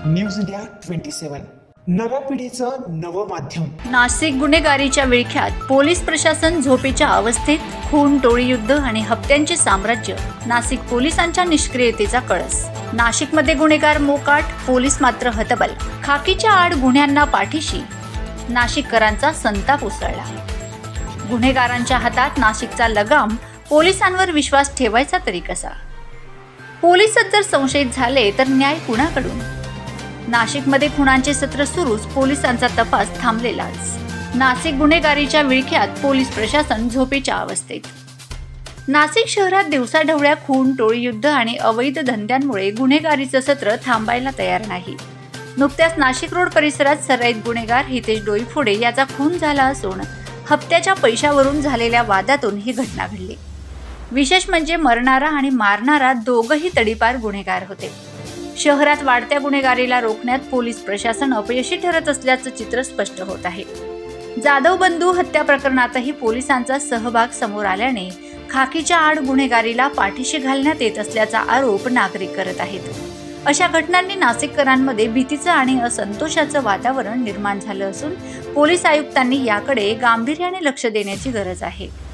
News India 27 नव्या पिढीचं नवं माध्यम। नाशिक गुन्हेगारीच्या विळख्यात पोलीस प्रशासन झोपेच्या अवस्थेत, खून, टोळी युद्ध आणि हप्त्यांचे साम्राज्य, नाशिक पोलिसांच्या निष्क्रियतेचा कळस। नाशिकमध्ये गुन्हेगार मोकाट, पोलीस मात्र हतबल। खाकीच्या आड गुन्ह्यांना पाठीशी, नाशिककरांचा संताप उसळला। गुन्हेगारांच्या हातात नाशिकचा लगाम, पोलिसांवर विश्वास ठेवायचा तरी कसा? पोलीसच जर संशयित झाले तर न्याय कुणाकडून? नाशिकमध्ये खुनांचे सत्र सुरूच, पोलिसांचा तपास थांबलेलाच। नाशिक गुन्हेगारीच्या विळख्यात पोलीस प्रशासन झोपेच्या अवस्थेत। नाशिक शहरात दिवसाढवळ्या खून, टोळी युद्ध आणि अवैध धंद्यांमुळे गुन्हेगारीचं सत्र थांबायला तयार नाही। नुकत्याच नाशिक रोड परिसरात सराईत गुन्हेगार हितेश डोईफोडे याचा खून झाला असून हप्त्याच्या पैशावरून झालेल्या वादातून ही घटना घडली। विशेष म्हणजे मरणारा आणि मारणारा दोघंही तडीपार गुन्हेगार होते। शहरात वाढत्या गुन्हेगारीला रोखण्यात पोलीस प्रशासन अपयशी ठरत असल्याचं चित्र स्पष्ट होत आहे। जाधव बंधू हत्या प्रकरणातही पोलिसांचा सहभाग समोर आल्याने खाकीच्या आड गुन्हेगारीला पाठीशी घालण्यात येत असल्याचा आरोप नागरिक करत आहेत। अशा घटनांनी नाशिककरांमध्ये भीतीचं आणि असंतोषाचं वातावरण निर्माण झालं असून पोलीस आयुक्तांनी याकडे गांभीर्याने लक्ष देण्याची गरज आहे।